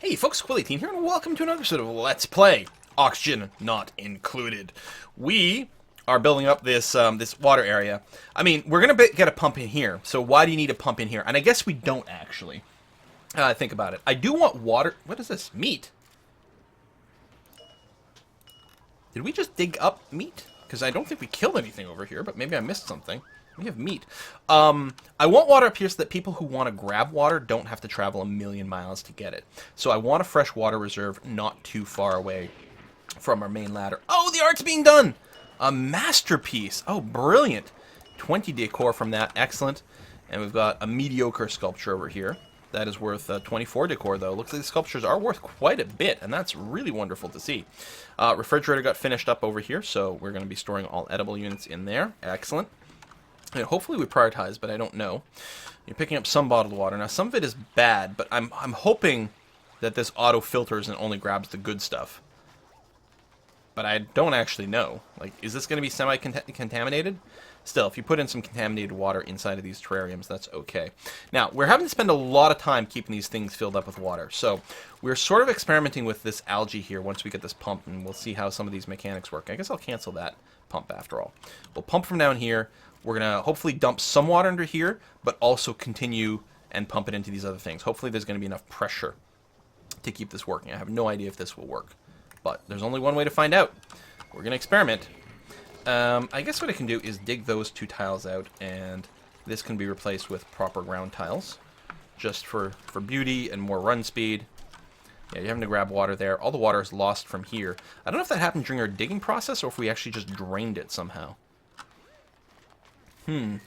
Hey folks, Quilly18 here, and welcome to another episode of Let's Play Oxygen Not Included. We are building up this this water area. I mean, we're gonna get a pump in here, so why do you need a pump in here? And I guess we don't actually. Think about it. I do want water. What is this? Meat? Did we just dig up meat? Because I don't think we killed anything over here, but maybe I missed something. We have meat. I want water up here so that people who want to grab water don't have to travel a million miles to get it. So I want a fresh water reserve not too far away from our main ladder. Oh, the art's being done! A masterpiece! Oh, brilliant! 20 decor from that. Excellent. And we've got a mediocre sculpture over here. That is worth 24 decor, though. Looks like the sculptures are worth quite a bit, and that's really wonderful to see. Refrigerator got finished up over here, so we're going to be storing all edible units in there. Excellent. And hopefully we prioritize, but I don't know. You're picking up some bottled water. Now, some of it is bad, but I'm hoping that this auto filters and only grabs the good stuff. But I don't actually know. Like, is this going to be semi-contaminated? Still, if you put in some contaminated water inside of these terrariums, that's okay. Now, we're having to spend a lot of time keeping these things filled up with water. So, we're sort of experimenting with this algae here once we get this pump, and we'll see how some of these mechanics work. I guess I'll cancel that pump after all. We'll pump from down here. We're going to hopefully dump some water under here, but also continue and pump it into these other things. Hopefully there's going to be enough pressure to keep this working. I have no idea if this will work, but there's only one way to find out. We're going to experiment. I guess what I can do is dig those two tiles out, and this can be replaced with proper ground tiles, just for beauty and more run speed. Yeah, you're having to grab water there. All the water is lost from here. I don't know if that happened during our digging process or if we actually just drained it somehow. I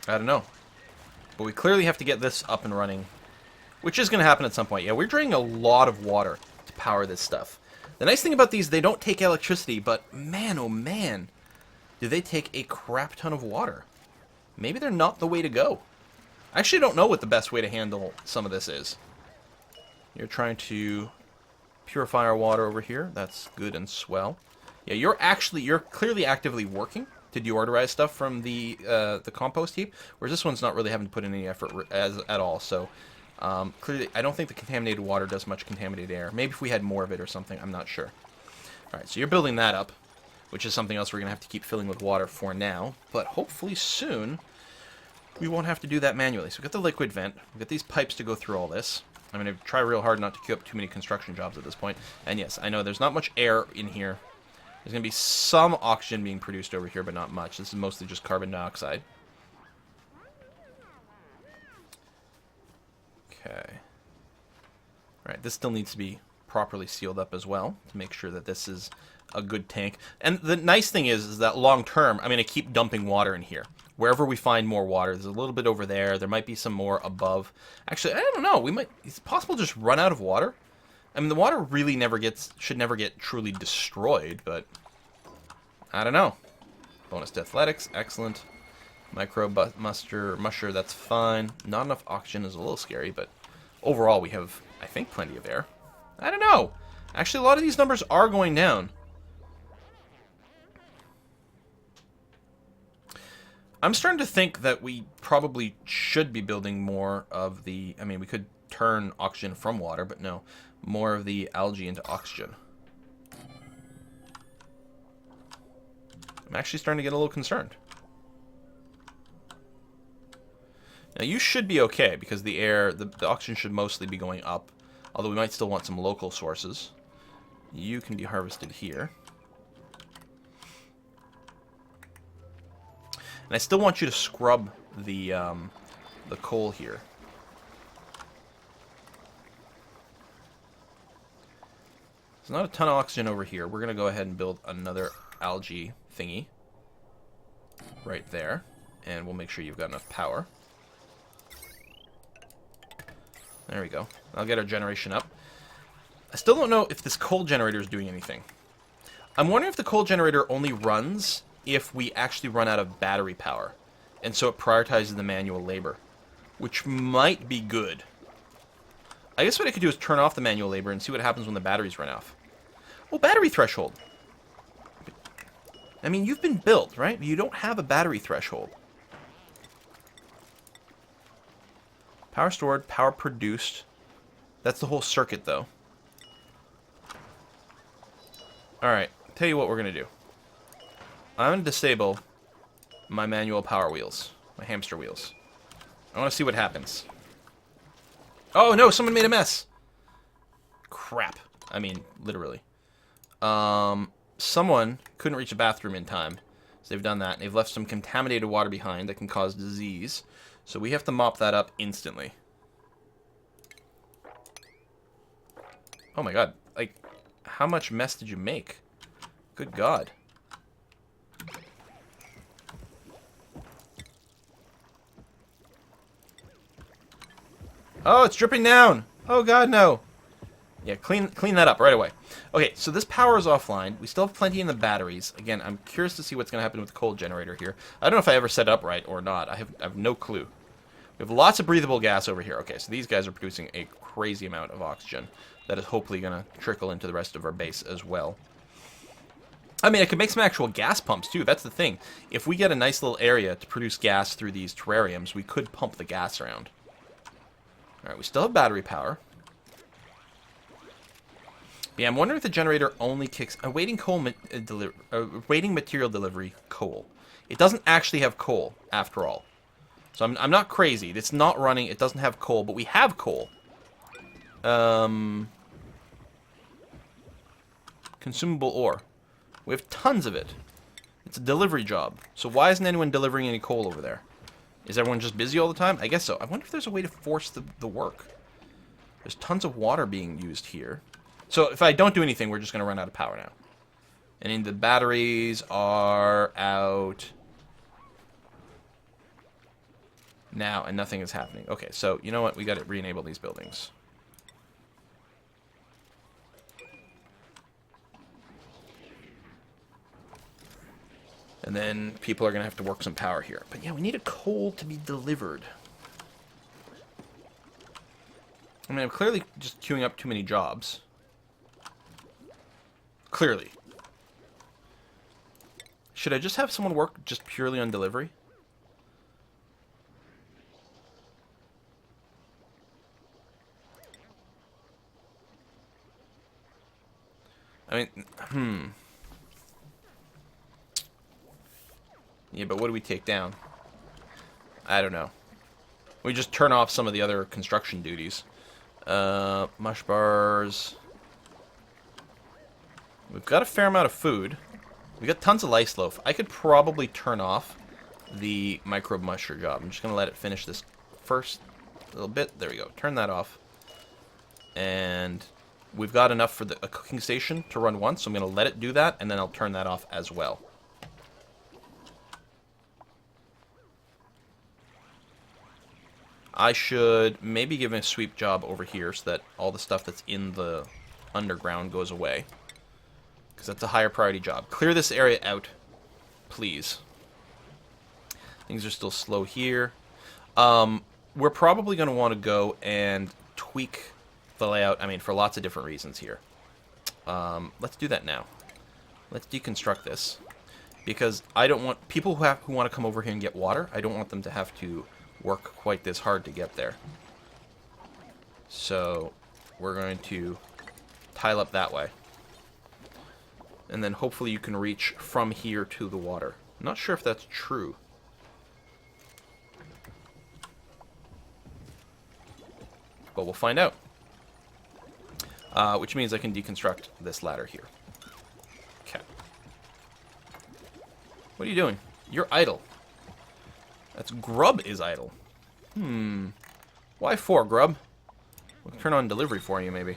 don't know. But we clearly have to get this up and running, which is going to happen at some point. Yeah, we're draining a lot of water to power this stuff. The nice thing about these, they don't take electricity, but man, oh man, do they take a crap ton of water. Maybe they're not the way to go. I actually don't know what the best way to handle some of this is. You're trying to purify our water over here. That's good and swell. Yeah, you're clearly actively working to deorderize stuff from the compost heap, whereas this one's not really having to put in any effort at all. So clearly, I don't think the contaminated water does much contaminated air. Maybe if we had more of it or something, I'm not sure. All right, so you're building that up, which is something else we're going to have to keep filling with water for now. But hopefully soon, we won't have to do that manually. So we've got the liquid vent. We've got these pipes to go through all this. I'm going to try real hard not to queue up too many construction jobs at this point. And yes, I know there's not much air in here. There's going to be some oxygen being produced over here, but not much. This is mostly just carbon dioxide. Okay. Right, this still needs to be properly sealed up as well to make sure that this is a good tank. And the nice thing is that long term, I'm going to keep dumping water in here. Wherever we find more water, there's a little bit over there. There might be some more above. Actually, I don't know. It's possible to just run out of water. I mean, the water really should never get truly destroyed, but I don't know. Bonus to athletics, excellent. Micro musher, that's fine. Not enough oxygen is a little scary, but overall we have, I think, plenty of air. I don't know. Actually, a lot of these numbers are going down. I'm starting to think that we probably should be building more of the, I mean, we could turn oxygen from water, but no. More of the algae into oxygen. I'm actually starting to get a little concerned. Now you should be okay because the air, the oxygen should mostly be going up. Although we might still want some local sources. You can be harvested here. And I still want you to scrub the coal here. There's not a ton of oxygen over here. We're going to go ahead and build another algae thingy right there. And we'll make sure you've got enough power. There we go. I'll get our generation up. I still don't know if this coal generator is doing anything. I'm wondering if the coal generator only runs if we actually run out of battery power. And so it prioritizes the manual labor, which might be good. I guess what I could do is turn off the manual labor and see what happens when the batteries run off. Oh, battery threshold. I mean, you've been built, right? You don't have a battery threshold. Power stored, power produced. That's the whole circuit, though. Alright, tell you what we're going to do. I'm going to disable my manual power wheels. My hamster wheels. I want to see what happens. Oh, no, someone made a mess. Crap. I mean, literally. Someone couldn't reach a bathroom in time. So they've done that. They've left some contaminated water behind that can cause disease. So we have to mop that up instantly. Oh my god. Like, how much mess did you make? Good god. Oh, it's dripping down. Oh god, no. Yeah, clean that up right away. Okay, so this power is offline. We still have plenty in the batteries. Again, I'm curious to see what's going to happen with the coal generator here. I don't know if I ever set it up right or not. I have no clue. We have lots of breathable gas over here. Okay, so these guys are producing a crazy amount of oxygen that is hopefully going to trickle into the rest of our base as well. I mean, I could make some actual gas pumps, too. That's the thing. If we get a nice little area to produce gas through these terrariums, we could pump the gas around. Alright, we still have battery power. Yeah, I'm wondering if the generator only kicks... awaiting material delivery, coal. It doesn't actually have coal, after all. So I'm not crazy. It's not running. It doesn't have coal, but we have coal. Consumable ore. We have tons of it. It's a delivery job. So why isn't anyone delivering any coal over there? Is everyone just busy all the time? I guess so. I wonder if there's a way to force the work. There's tons of water being used here. So if I don't do anything, we're just going to run out of power now. And the batteries are out now, and nothing is happening. Okay, so you know what? We got to re-enable these buildings. And then people are going to have to work some power here. But yeah, we need a coal to be delivered. I mean, I'm clearly just queuing up too many jobs. Clearly. Should I just have someone work just purely on delivery? I mean, Yeah, but what do we take down? I don't know. We just turn off some of the other construction duties. Mush bars. We've got a fair amount of food. We got tons of lice loaf. I could probably turn off the microbe musher job. I'm just going to let it finish this first little bit. There we go. Turn that off. And we've got enough for a cooking station to run once, so I'm going to let it do that, and then I'll turn that off as well. I should maybe give him a sweep job over here so that all the stuff that's in the underground goes away. Because that's a higher priority job. Clear this area out, please. Things are still slow here. We're probably going to want to go and tweak the layout, I mean, for lots of different reasons here. Let's do that now. Let's deconstruct this. Because I don't want people who want to come over here and get water, I don't want them to have to work quite this hard to get there. So we're going to tile up that way. And then hopefully you can reach from here to the water. I'm not sure if that's true. But we'll find out. Which means I can deconstruct this ladder here. Okay. What are you doing? You're idle. That's Grub is idle. Why 4, Grub? We'll turn on delivery for you, maybe.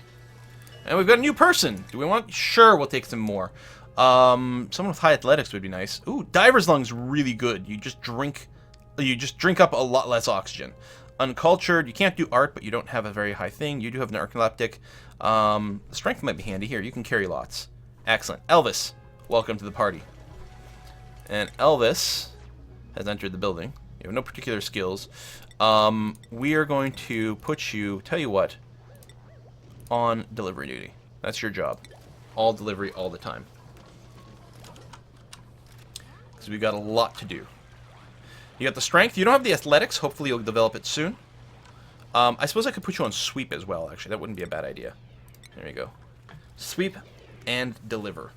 And we've got a new person. Do we want? Sure, we'll take some more. Someone with high athletics would be nice. Ooh, diver's lung's really good. You just drink up a lot less oxygen. Uncultured, you can't do art, but you don't have a very high thing. You do have narcoleptic. Strength might be handy here. You can carry lots. Excellent. Elvis, welcome to the party. And Elvis has entered the building. You have no particular skills. We are going to put you, tell you what, on delivery duty. That's your job. All delivery, all the time. Because we've got a lot to do. You got the strength. You don't have the athletics. Hopefully you'll develop it soon. I suppose I could put you on sweep as well, actually. That wouldn't be a bad idea. There you go. Sweep and deliver.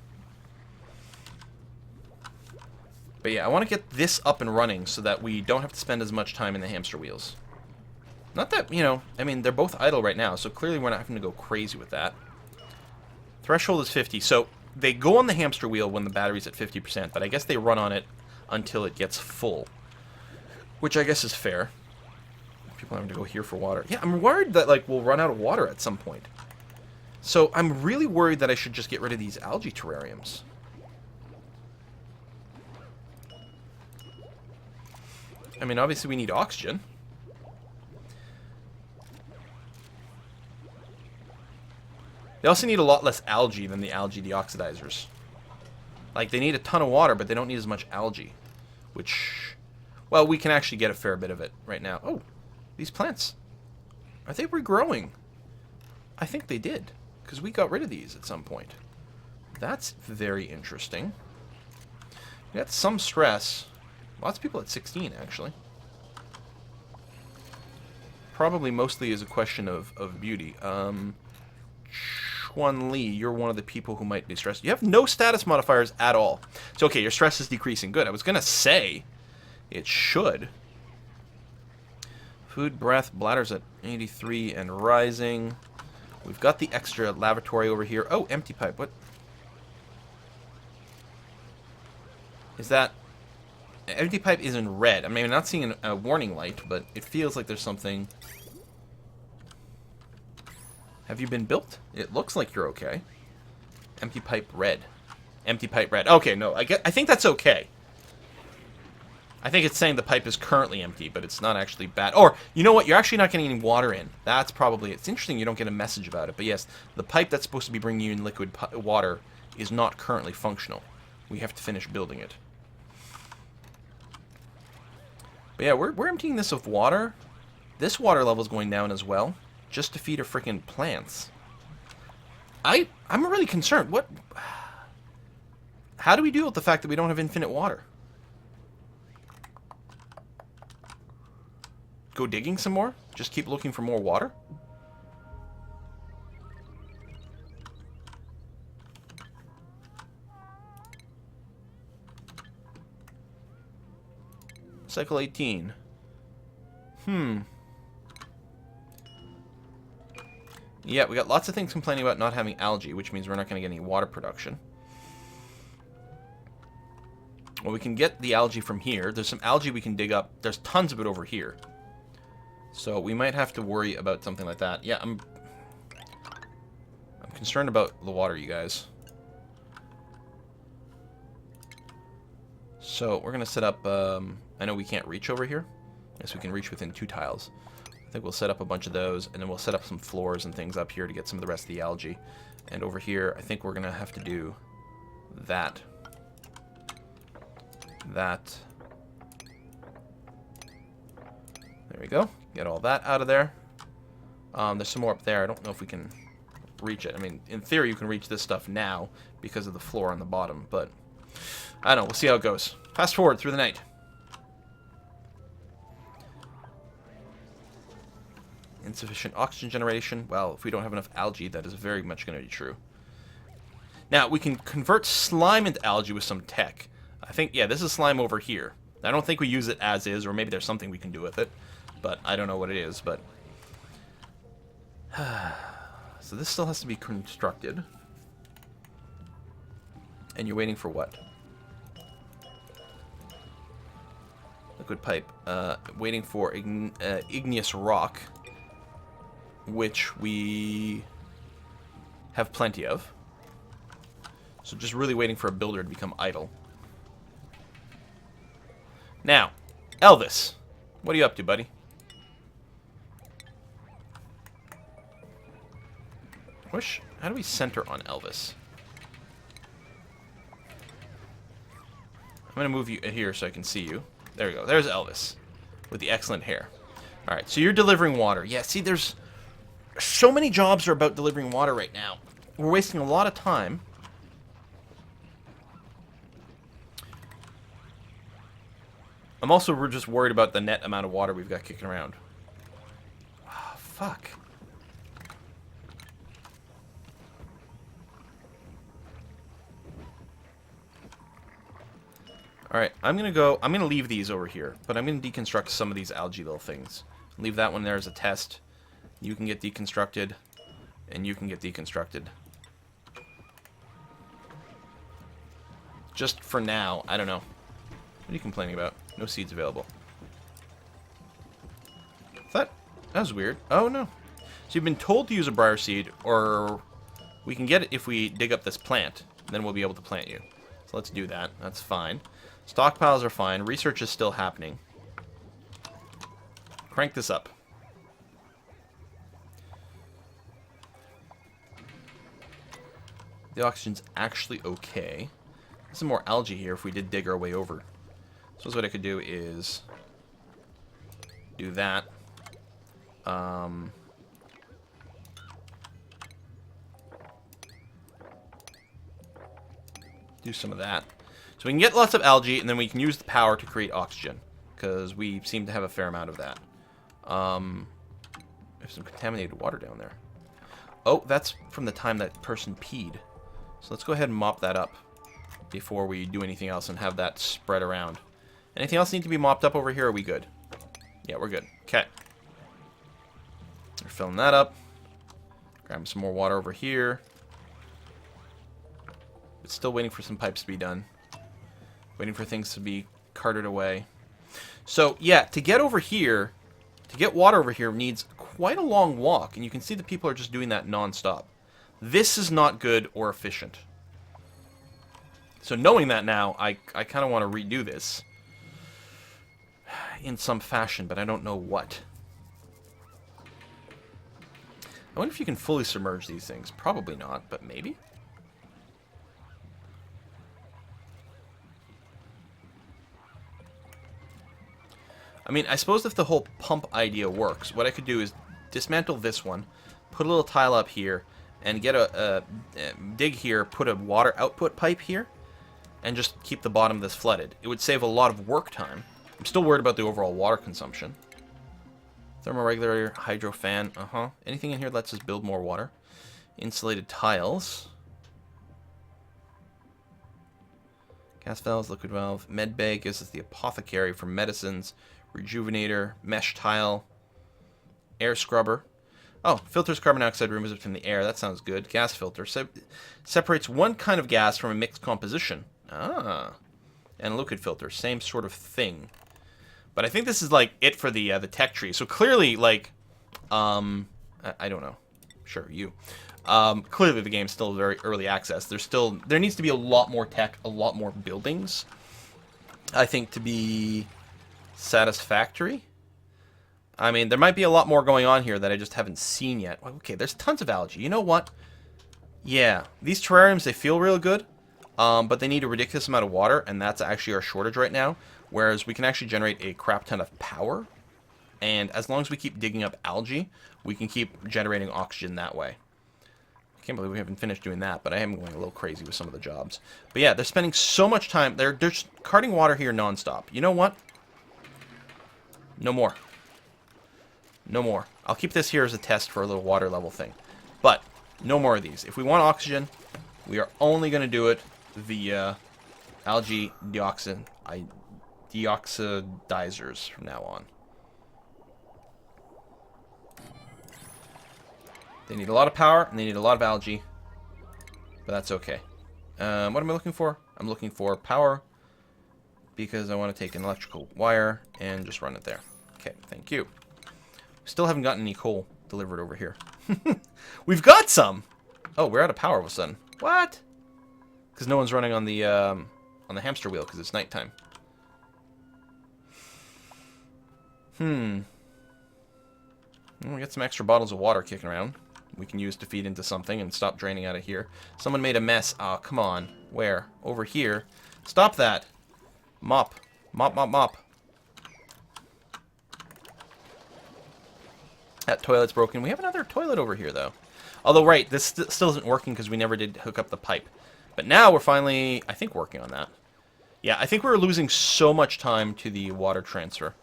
But yeah, I want to get this up and running so that we don't have to spend as much time in the hamster wheels. Not that, you know, I mean, they're both idle right now, so clearly we're not having to go crazy with that. Threshold is 50, so they go on the hamster wheel when the battery's at 50%, but I guess they run on it until it gets full. Which I guess is fair. People having to go here for water. Yeah, I'm worried that, like, we'll run out of water at some point. So I'm really worried that I should just get rid of these algae terrariums. I mean, obviously we need oxygen. They also need a lot less algae than the algae deoxidizers. Like, they need a ton of water, but they don't need as much algae. Which, well, we can actually get a fair bit of it right now. Oh, these plants. Are they regrowing? I think they did, because we got rid of these at some point. That's very interesting. We got some stress. Lots of people at 16, actually. Probably mostly is a question of beauty. Chuan Li, you're one of the people who might be stressed. You have no status modifiers at all. So, okay, your stress is decreasing. Good. I was going to say it should. Food, breath, bladder's at 83 and rising. We've got the extra lavatory over here. Oh, empty pipe. What? Is that... Empty pipe is in red. I mean, I'm not seeing a warning light, but it feels like there's something... Have you been built? It looks like you're okay. Empty pipe red. Empty pipe red. Okay, no, I think that's okay. I think it's saying the pipe is currently empty, but it's not actually bad. Or, you know what? You're actually not getting any water in. That's probably... It's interesting you don't get a message about it. But yes, the pipe that's supposed to be bringing you in liquid water is not currently functional. We have to finish building it. But yeah, we're emptying this of water. This water level is going down as well, just to feed our freaking plants. I'm really concerned. What? How do we deal with the fact that we don't have infinite water? Go digging some more? Just keep looking for more water? Cycle 18. Yeah, we got lots of things complaining about not having algae, which means we're not going to get any water production. Well, we can get the algae from here. There's some algae we can dig up. There's tons of it over here. So we might have to worry about something like that. Yeah, I'm concerned about the water, you guys. So we're going to set up... I know we can't reach over here. Yes, we can reach within 2 tiles. I think we'll set up a bunch of those, and then we'll set up some floors and things up here to get some of the rest of the algae. And over here, I think we're going to have to do that. That. There we go. Get all that out of there. There's some more up there. I don't know if we can reach it. I mean, in theory, you can reach this stuff now because of the floor on the bottom, but I don't know. We'll see how it goes. Fast forward through the night. Insufficient oxygen generation. Well, if we don't have enough algae, that is very much going to be true. Now, we can convert slime into algae with some tech. I think, yeah, this is slime over here. I don't think we use it as is, or maybe there's something we can do with it. But I don't know what it is, but... So this still has to be constructed. And you're waiting for what? Liquid pipe. Waiting for igneous rock, which we have plenty of. So just really waiting for a builder to become idle. Now, Elvis, what are you up to, buddy? How do we center on Elvis? I'm going to move you here so I can see you. There we go. There's Elvis with the excellent hair. All right, so you're delivering water. Yeah, see, there's so many jobs are about delivering water right now. We're wasting a lot of time. We're just worried about the net amount of water we've got kicking around. Oh, fuck. Alright, I'm gonna leave these over here, but I'm gonna deconstruct some of these algae little things. Leave that one there as a test. You can get deconstructed, and you can get deconstructed. Just for now, I don't know. What are you complaining about? No seeds available. That was weird. Oh, no. So you've been told to use a briar seed, or we can get it if we dig up this plant. Then we'll be able to plant you. So let's do that. That's fine. Stockpiles are fine. Research is still happening. Crank this up. The oxygen's actually okay. There's some more algae here if we did dig our way over. So what I could do is do that. Do some of that. So we can get lots of algae, and then we can use the power to create oxygen, because we seem to have a fair amount of that. There's some contaminated water down there. Oh, that's from the time that person peed. So let's go ahead and mop that up before we do anything else and have that spread around. Anything else need to be mopped up over here, or are we good? Yeah, we're good. Okay. We're filling that up. Grab some more water over here. But still waiting for some pipes to be done. Waiting for things to be carted away. So, yeah, to get over here, to get water over here needs quite a long walk. And you can see that people are just doing that non-stop. This is not good or efficient. So knowing that now, I kind of want to redo this in some fashion, but I don't know what. I wonder if you can fully submerge these things. Probably not, but maybe. I mean, I suppose if the whole pump idea works, what I could do is dismantle this one, put a little tile up here, and get a dig here, put a water output pipe here, and just keep the bottom of this flooded. It would save a lot of work time. I'm still worried about the overall water consumption. Thermoregulator, hydro fan, Anything in here that lets us build more water. Insulated tiles. Gas valves, liquid valve. Med bay gives us the apothecary for medicines. Rejuvenator, mesh tile. Air scrubber. Oh, filters carbon dioxide, removes it from the air. That sounds good. Gas filter. Separates one kind of gas from a mixed composition. Ah. And liquid filter. Same sort of thing. But I think this is, like, it for the tech tree. So clearly, like, I don't know. Sure, you. Clearly the game's still very early access. There needs to be a lot more tech, a lot more buildings, I think, to be satisfactory. I mean, there might be a lot more going on here that I just haven't seen yet. Okay, there's tons of algae. You know what? Yeah, these terrariums, they feel real good, but they need a ridiculous amount of water, and that's actually our shortage right now. Whereas we can actually generate a crap ton of power, and as long as we keep digging up algae, we can keep generating oxygen that way. I can't believe we haven't finished doing that, but I am going a little crazy with some of the jobs. But yeah, they're spending so much time. They're just carting water here nonstop. You know what? No more. No more. I'll keep this here as a test for a little water level thing. But no more of these. If we want oxygen, we are only going to do it via algae deoxidizers from now on. They need a lot of power, and they need a lot of algae. But that's okay. What am I looking for? I'm looking for power, because I want to take an electrical wire and just run it there. Okay, thank you. Still haven't gotten any coal delivered over here. We've got some! Oh, we're out of power all of a sudden. What? Because no one's running on the hamster wheel, because it's nighttime. We got some extra bottles of water kicking around. We can use to feed into something and stop draining out of here. Someone made a mess. Oh, come on. Where? Over here. Stop that. Mop. Mop, mop, mop. That toilet's broken. We have another toilet over here, though. Although, right, this still isn't working because we never did hook up the pipe. But now we're finally, I think, working on that. Yeah, I think we were losing so much time to the water transfer.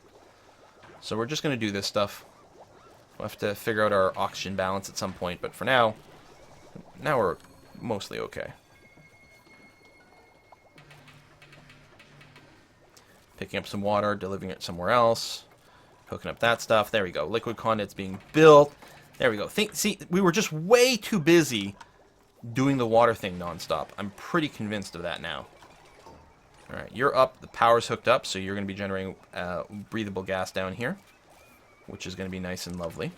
So we're just going to do this stuff. We'll have to figure out our oxygen balance at some point, but for now we're mostly okay. Picking up some water, delivering it somewhere else. Hooking up that stuff. There we go. Liquid conduit's being built. There we go. See, we were just way too busy doing the water thing nonstop. I'm pretty convinced of that now. All right, you're up. The power's hooked up, so you're going to be generating breathable gas down here, which is going to be nice and lovely.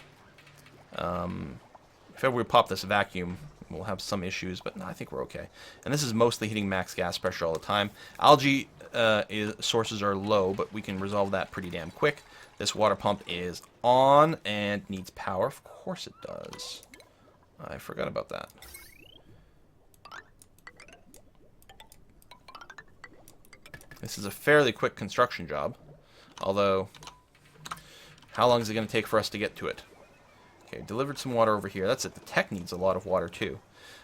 If ever we pop this vacuum, we'll have some issues, but no, I think we're okay. And this is mostly hitting max gas pressure all the time. Algae sources are low, but we can resolve that pretty damn quick. This water pump is on and needs power. Of course it does. I forgot about that. This is a fairly quick construction job. Although, how long is it going to take for us to get to it? Okay, delivered some water over here. That's it. The tech needs a lot of water too.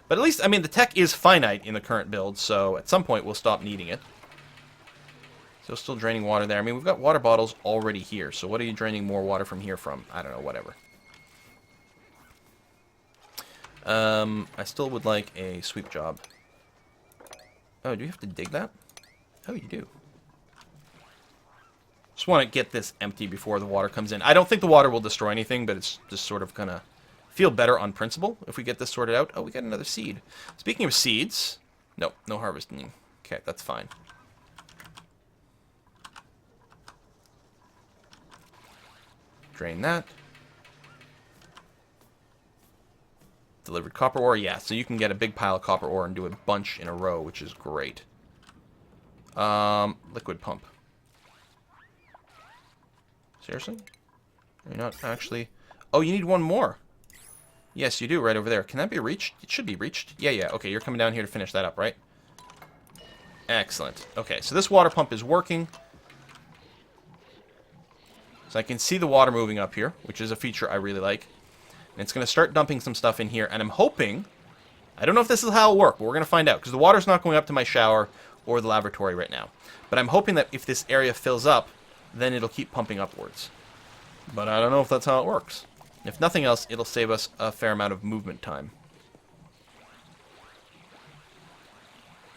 But at least, I mean, the tech is finite in the current build, so at some point we'll stop needing it. So still draining water there. I mean, we've got water bottles already here, so what are you draining more water from here from? I don't know, whatever. I still would like a sweep job. Oh, do you have to dig that? Oh, you do. Just want to get this empty before the water comes in. I don't think the water will destroy anything, but it's just sort of gonna feel better on principle if we get this sorted out. Oh, we got another seed. Speaking of seeds, nope, no harvesting. Okay, that's fine. Drain that. Delivered copper ore, yeah, so you can get a big pile of copper ore and do a bunch in a row, which is great. Liquid pump. Seriously? You're not actually... Oh, you need one more. Yes, you do, right over there. Can that be reached? It should be reached. Yeah, okay, you're coming down here to finish that up, right? Excellent. Okay, so this water pump is working. So I can see the water moving up here, which is a feature I really like. And it's going to start dumping some stuff in here, and I'm hoping... I don't know if this is how it'll work, but we're going to find out, because the water's not going up to my shower or the lavatory right now. But I'm hoping that if this area fills up, then it'll keep pumping upwards. But I don't know if that's how it works. If nothing else, it'll save us a fair amount of movement time.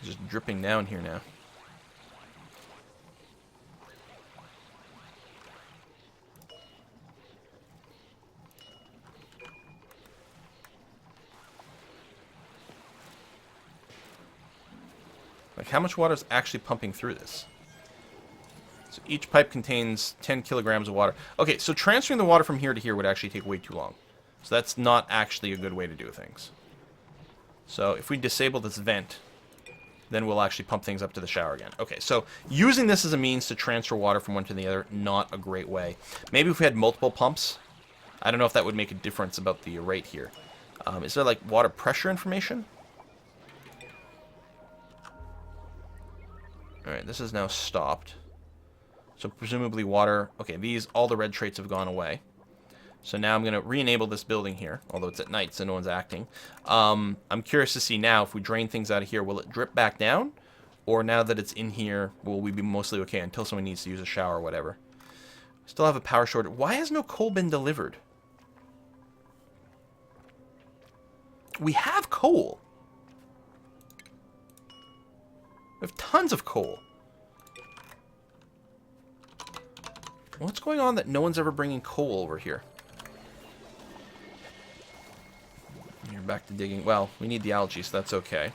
Just dripping down here now. Like, how much water is actually pumping through this? So each pipe contains 10 kilograms of water. Okay, so transferring the water from here to here would actually take way too long. So that's not actually a good way to do things. So if we disable this vent, then we'll actually pump things up to the shower again. Okay, so using this as a means to transfer water from one to the other, not a great way. Maybe if we had multiple pumps, I don't know if that would make a difference about the rate here. Is there, like, water pressure information? Alright, this is now stopped. So presumably water... Okay, all the red traits have gone away. So now I'm going to re-enable this building here, although it's at night, so no one's acting. I'm curious to see now, if we drain things out of here, will it drip back down? Or now that it's in here, will we be mostly okay until someone needs to use a shower or whatever? Still have a power shortage. Why has no coal been delivered? We have coal. We have tons of coal. What's going on that no one's ever bringing coal over here? You're back to digging. Well, we need the algae, so that's okay.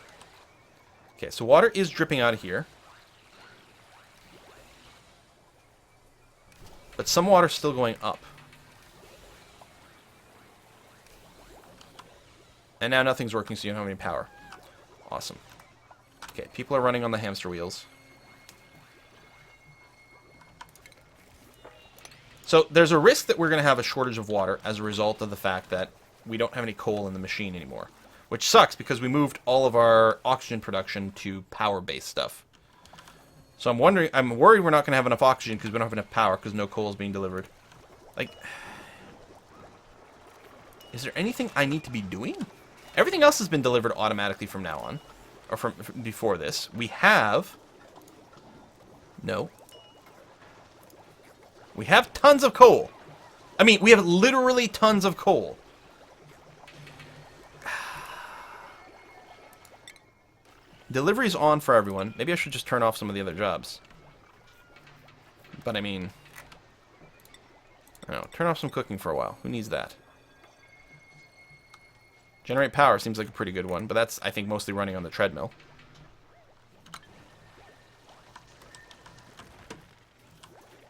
Okay, so water is dripping out of here. But some water's still going up. And now nothing's working, so you don't have any power. Awesome. Okay, people are running on the hamster wheels. So there's a risk that we're going to have a shortage of water as a result of the fact that we don't have any coal in the machine anymore. Which sucks because we moved all of our oxygen production to power-based stuff. So I'm worried we're not going to have enough oxygen because we don't have enough power because no coal is being delivered. Like, is there anything I need to be doing? Everything else has been delivered automatically from now on. Or from before this. We have... No. We have tons of coal. I mean, we have literally tons of coal. Delivery's on for everyone. Maybe I should just turn off some of the other jobs. But I mean, I don't know. Turn off some cooking for a while. Who needs that? Generate power seems like a pretty good one, but that's, I think, mostly running on the treadmill.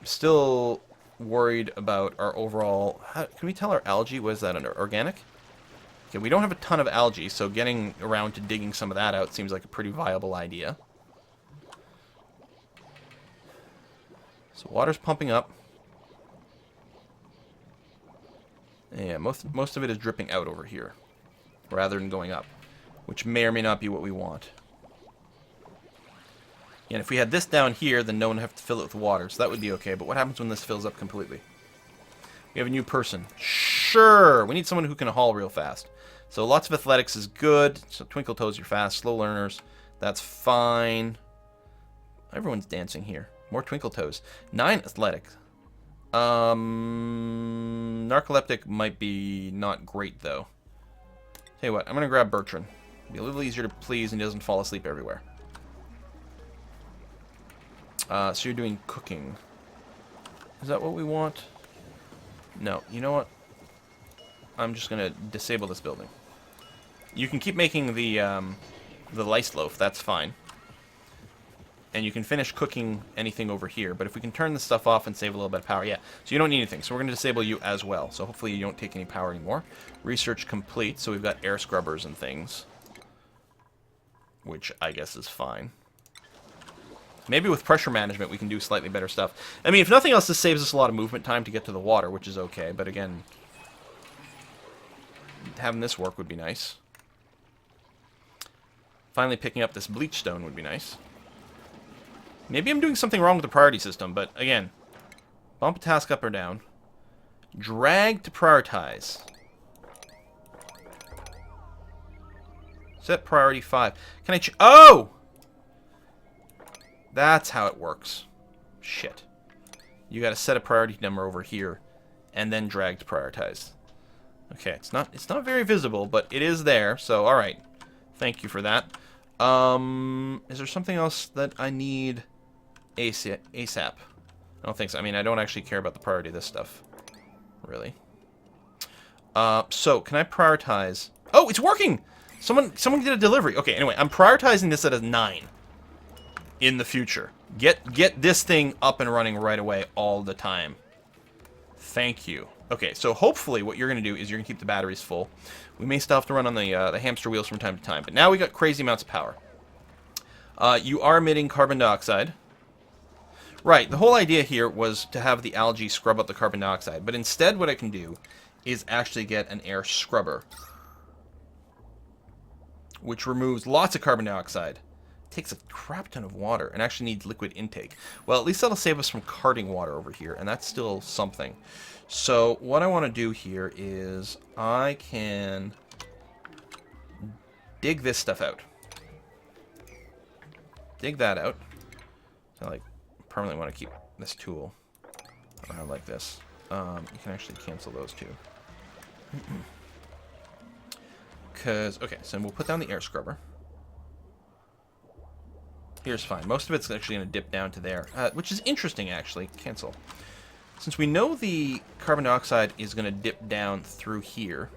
I'm still worried about our overall... can we tell our algae? Was that under organic? Okay, we don't have a ton of algae, so getting around to digging some of that out seems like a pretty viable idea. So water's pumping up. Yeah, most of it is dripping out over here, rather than going up, which may or may not be what we want. And if we had this down here, then no one would have to fill it with water, so that would be okay. But what happens when this fills up completely? We have a new person. Sure! We need someone who can haul real fast. So lots of athletics is good. So Twinkle Toes, you're fast. Slow learners, that's fine. Everyone's dancing here. More Twinkle Toes. 9 athletics. Narcoleptic might be not great, though. Tell you what, I'm going to grab Bertrand. Be a little easier to please and he doesn't fall asleep everywhere. So you're doing cooking. Is that what we want? No. You know what? I'm just going to disable this building. You can keep making the lice loaf. That's fine. And you can finish cooking anything over here. But if we can turn this stuff off and save a little bit of power, yeah. So you don't need anything. So we're going to disable you as well. So hopefully you don't take any power anymore. Research complete. So we've got air scrubbers and things. Which I guess is fine. Maybe with pressure management we can do slightly better stuff. I mean, if nothing else, this saves us a lot of movement time to get to the water, which is okay. But again, having this work would be nice. Finally picking up this bleach stone would be nice. Maybe I'm doing something wrong with the priority system, but again, bump a task up or down. Drag to prioritize. Set priority 5. Can I oh! That's how it works. Shit. You gotta set a priority number over here, and then drag to prioritize. Okay, it's not very visible, but it is there, so alright. Thank you for that. Is there something else that I need ASAP? I don't think so. I mean, I don't actually care about the priority of this stuff. Really. So, can I prioritize... Oh, it's working! Someone did a delivery. Okay, anyway, I'm prioritizing this at a 9. In the future. Get this thing up and running right away all the time. Thank you. Okay, so hopefully what you're going to do is you're going to keep the batteries full. We may still have to run on the hamster wheels from time to time, but now we got crazy amounts of power. You are emitting carbon dioxide. Right, the whole idea here was to have the algae scrub up the carbon dioxide, but instead what I can do is actually get an air scrubber, which removes lots of carbon dioxide. Takes a crap ton of water and actually needs liquid intake. Well, at least that'll save us from carting water over here, and that's still something. So what I want to do here is I can dig this stuff out. Dig that out. So I like permanently want to keep this tool around like this. You can actually cancel those two. Because, okay, so we'll put down the air scrubber. Here's fine. Most of it's actually going to dip down to there, which is interesting, actually. Cancel. Since we know the carbon dioxide is going to dip down through here,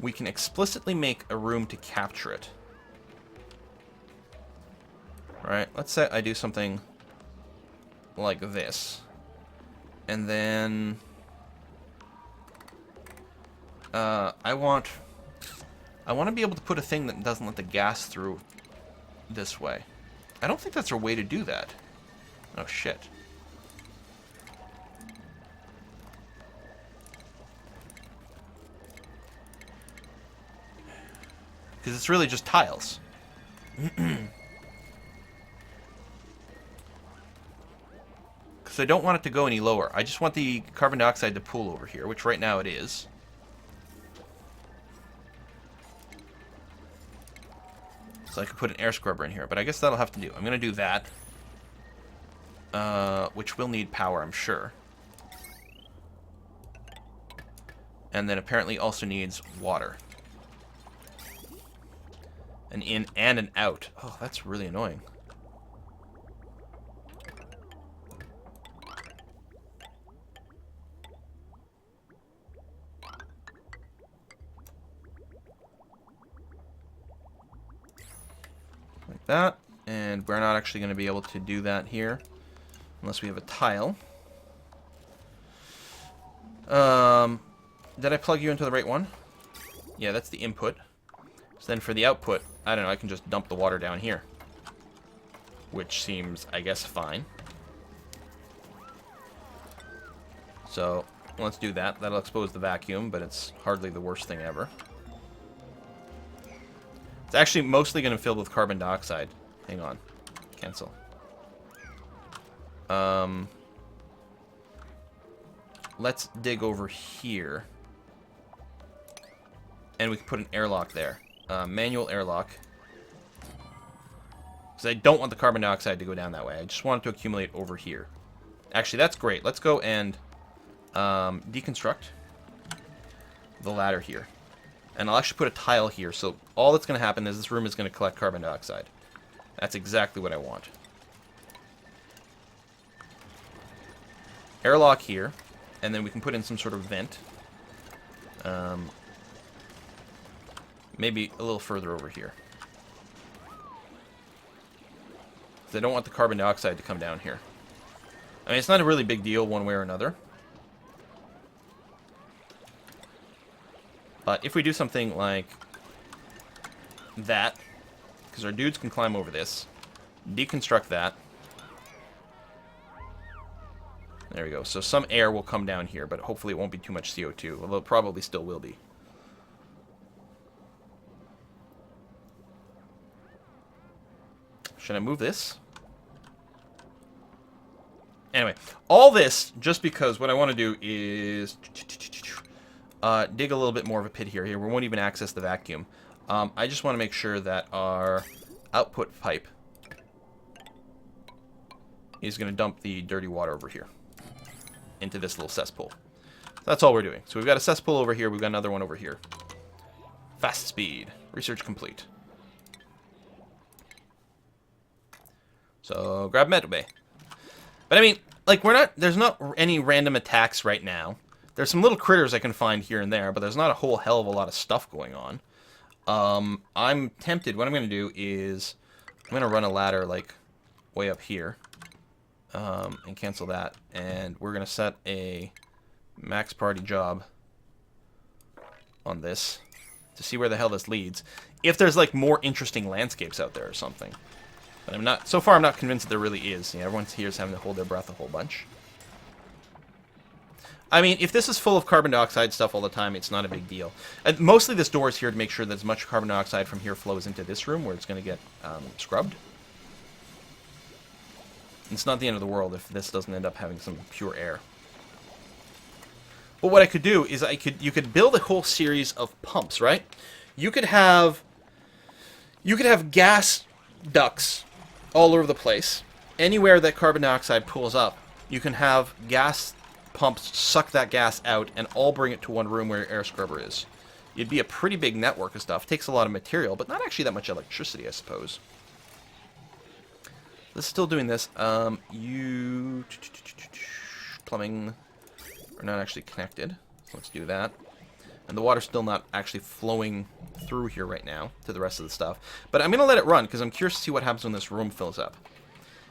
we can explicitly make a room to capture it. Alright, let's say I do something like this. And then... I want to be able to put a thing that doesn't let the gas through this way. I don't think that's a way to do that. Oh, shit. Because it's really just tiles. Because I don't want it to go any lower. I just want the carbon dioxide to pool over here, which right now it is. So I could put an air scrubber in here, but I guess that'll have to do. I'm going to do that. Which will need power, I'm sure. And then apparently also needs water. An in and an out. Oh, that's really annoying. that. And we're not actually going to be able to do that here unless we have a tile. Did I plug you into the right one? Yeah, that's the input. So then for the output, I don't know, I can just dump the water down here. Which seems, I guess, fine. So, let's do that. That'll expose the vacuum, but it's hardly the worst thing ever. It's actually mostly going to fill with carbon dioxide. Hang on. Cancel. Let's dig over here. And we can put an airlock there. Manual airlock. Because I don't want the carbon dioxide to go down that way. I just want it to accumulate over here. Actually, that's great. Let's go and deconstruct the ladder here. And I'll actually put a tile here. So all that's going to happen is this room is going to collect carbon dioxide. That's exactly what I want. Airlock here. And then we can put in some sort of vent. Maybe a little further over here. Because I don't want the carbon dioxide to come down here. I mean, it's not a really big deal one way or another. But if we do something like that, because our dudes can climb over this, deconstruct that. There we go. So some air will come down here, but hopefully it won't be too much CO2, although it probably still will be. Should I move this? Anyway, all this just because what I want to do is dig a little bit more of a pit here. We won't even access the vacuum. I just want to make sure that our output pipe is going to dump the dirty water over here into this little cesspool. That's all we're doing. So we've got a cesspool over here. We've got another one over here. Fast speed. Research complete. So grab metal bay. But I mean, like, there's not any random attacks right now. There's some little critters I can find here and there, but there's not a whole hell of a lot of stuff going on. I'm tempted. What I'm going to do is I'm going to run a ladder, like, way up here. And cancel that. And we're going to set a max party job on this to see where the hell this leads. If there's, like, more interesting landscapes out there or something. But I'm not, so far I'm not convinced that there really is. You know, everyone here is having to hold their breath a whole bunch. I mean, if this is full of carbon dioxide stuff all the time, it's not a big deal. And mostly this door is here to make sure that as much carbon dioxide from here flows into this room where it's going to get scrubbed. It's not the end of the world if this doesn't end up having some pure air. But what I could do is you could build a whole series of pumps, right? You could have gas ducts all over the place. Anywhere that carbon dioxide pulls up, you can have gas pumps suck that gas out and all bring it to one room where your air scrubber is. It'd be a pretty big network of stuff. It takes a lot of material, but not actually that much electricity, I suppose. Let's still doing this. Plumbing are not actually connected. So let's do that. And the water's still not actually flowing through here right now to the rest of the stuff. But I'm going to let it run because I'm curious to see what happens when this room fills up.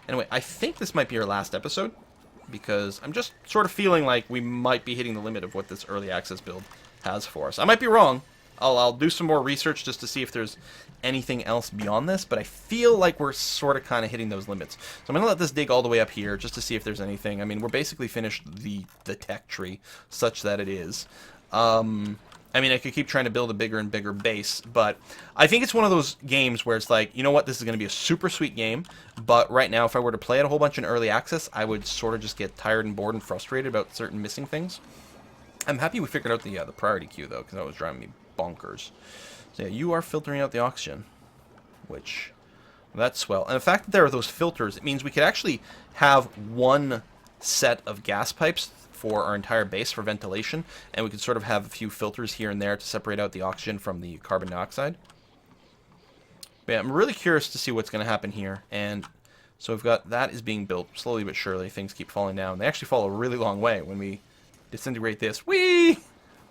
Anyway, I think this might be our last episode because I'm just sort of feeling like we might be hitting the limit of what this early access build has for us. I might be wrong. I'll do some more research just to see if there's anything else beyond this, but I feel like we're sort of kind of hitting those limits. So I'm going to let this dig all the way up here just to see if there's anything. I mean, we're basically finished the tech tree such that it is. I mean, I could keep trying to build a bigger and bigger base, but I think it's one of those games where it's like, you know what, this is going to be a super sweet game, but right now, if I were to play it a whole bunch in early access, I would sort of just get tired and bored and frustrated about certain missing things. I'm happy we figured out the priority queue, though, because that was driving me bonkers. So yeah, you are filtering out the oxygen, which, that's swell. And the fact that there are those filters, it means we could actually have one set of gas pipes for our entire base for ventilation, and we could sort of have a few filters here and there to separate out the oxygen from the carbon dioxide. But yeah, I'm really curious to see what's going to happen here, and so we've got that is being built slowly but surely. Things keep falling down. They actually fall a really long way when we disintegrate this. Whee!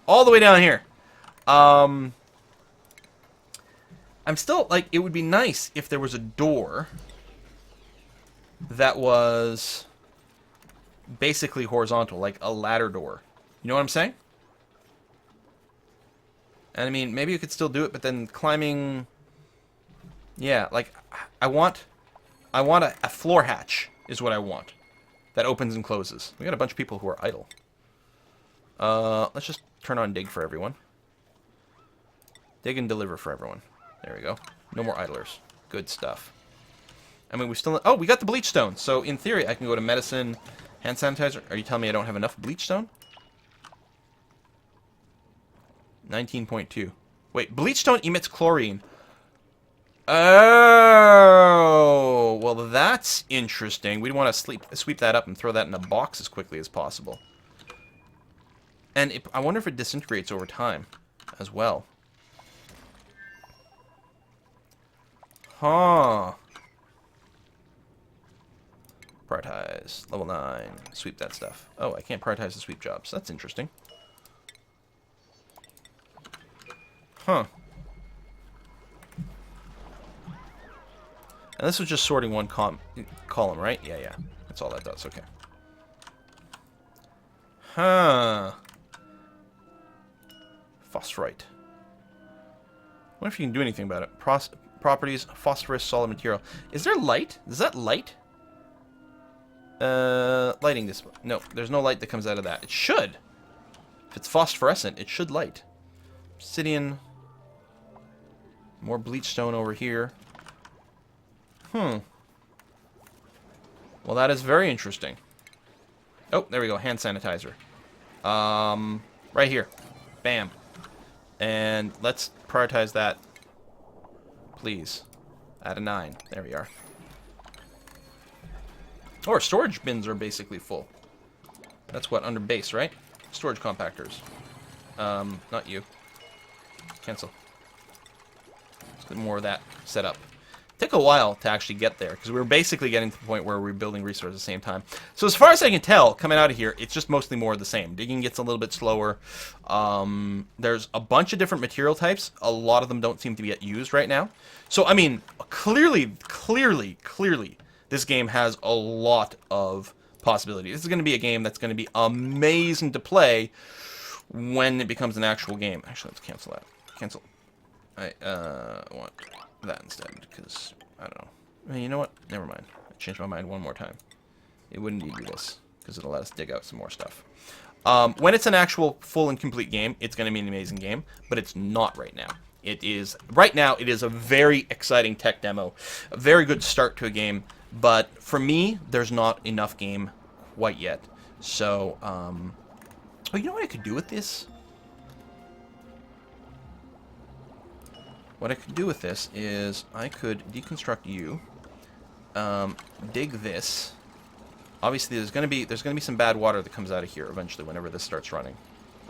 All the way down here. I'm still, like, it would be nice if there was a door that was basically horizontal, like a ladder door. You know what I'm saying? And I mean, maybe you could still do it, but then climbing... Yeah, like, I want a floor hatch is what I want. That opens and closes. We got a bunch of people who are idle. Let's just turn on dig for everyone. Dig and deliver for everyone. There we go. No more idlers. Good stuff. I mean, we still... Oh, we got the bleach stone. So, in theory, I can go to medicine, hand sanitizer. Are you telling me I don't have enough bleach stone? 19.2. Wait, bleach stone emits chlorine. Oh, well, that's interesting. We'd want to sweep that up and throw that in a box as quickly as possible. And I wonder if it disintegrates over time as well. Huh. Prioritize. Level 9. Sweep that stuff. Oh, I can't prioritize the sweep jobs. That's interesting. Huh. And this was just sorting one column, right? Yeah, yeah. That's all that does. Okay. Huh. Phosphorite. I wonder if you can do anything about it. Properties, phosphorus, solid material. Is there light? Is that light? Lighting display. No, there's no light that comes out of that. It should. If it's phosphorescent, it should light. Obsidian. More bleach stone over here. Well, that is very interesting. Oh, there we go. Hand sanitizer. Right here. Bam. And let's prioritize that. Please. Add a 9. There we are. Oh, our storage bins are basically full. That's what, under base, right? Storage compactors. Not you. Cancel. Let's get more of that set up. Took a while to actually get there, because we were basically getting to the point where we were building resources at the same time. So as far as I can tell, coming out of here, it's just mostly more of the same. Digging gets a little bit slower. There's a bunch of different material types. A lot of them don't seem to be used right now. So, I mean, clearly, this game has a lot of possibilities. This is going to be a game that's going to be amazing to play when it becomes an actual game. Actually, let's cancel that. Cancel. I want that instead, because, I don't know. I mean, you know what? Never mind. I changed my mind one more time. It wouldn't need to do this, because it'll let us dig out some more stuff. When it's an actual full and complete game, it's going to be an amazing game, but it's not right now. Right now, it is a very exciting tech demo, a very good start to a game, but for me, there's not enough game quite yet. So, oh, you know what I could do with this? What I could do with this is I could deconstruct you, dig this. Obviously, there's gonna be some bad water that comes out of here eventually whenever this starts running.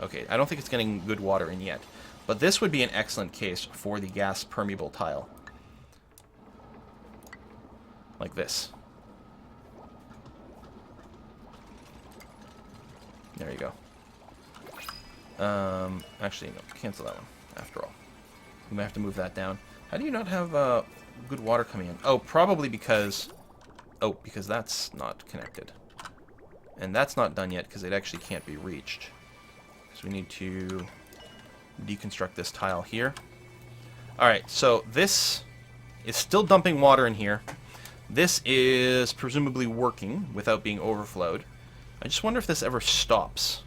Okay, I don't think it's getting good water in yet, but this would be an excellent case for the gas permeable tile, like this. There you go. Actually, no, cancel that one. After all. We might have to move that down. How do you not have good water coming in? Oh, probably because... Oh, because that's not connected. And that's not done yet because it actually can't be reached. So we need to deconstruct this tile here. Alright, so this is still dumping water in here. This is presumably working without being overflowed. I just wonder if this ever stops.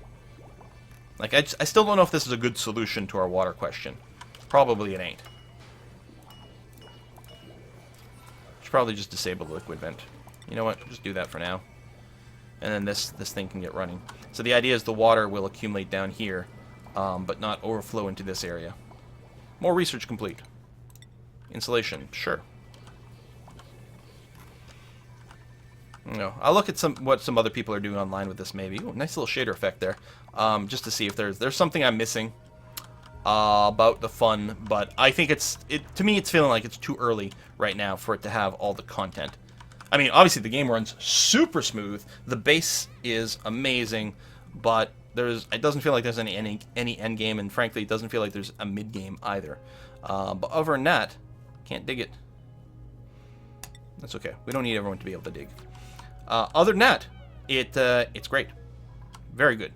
Like, I still don't know if this is a good solution to our water question. Probably it ain't. Should probably just disable the liquid vent. You know what? Just do that for now. And then this thing can get running. So the idea is the water will accumulate down here, but not overflow into this area. More research complete. Insulation, sure. No, I'll look at what some other people are doing online with this. Maybe. Ooh, nice little shader effect there, just to see if there's something I'm missing about the fun. But I think to me it's feeling like it's too early right now for it to have all the content. I mean, obviously the game runs super smooth. The base is amazing, but it doesn't feel like there's any end game, and frankly, it doesn't feel like there's a mid game either. But other than that, Can't dig it. That's okay. We don't need everyone to be able to dig. Other than that, it's great. Very good.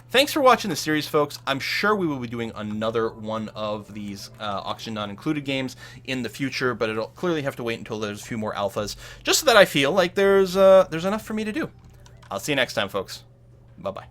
Thanks for watching the series, folks. I'm sure we will be doing another one of these Oxygen Not Included games in the future, but it'll clearly have to wait until there's a few more alphas, just so that I feel like there's enough for me to do. I'll see you next time, folks. Bye-bye.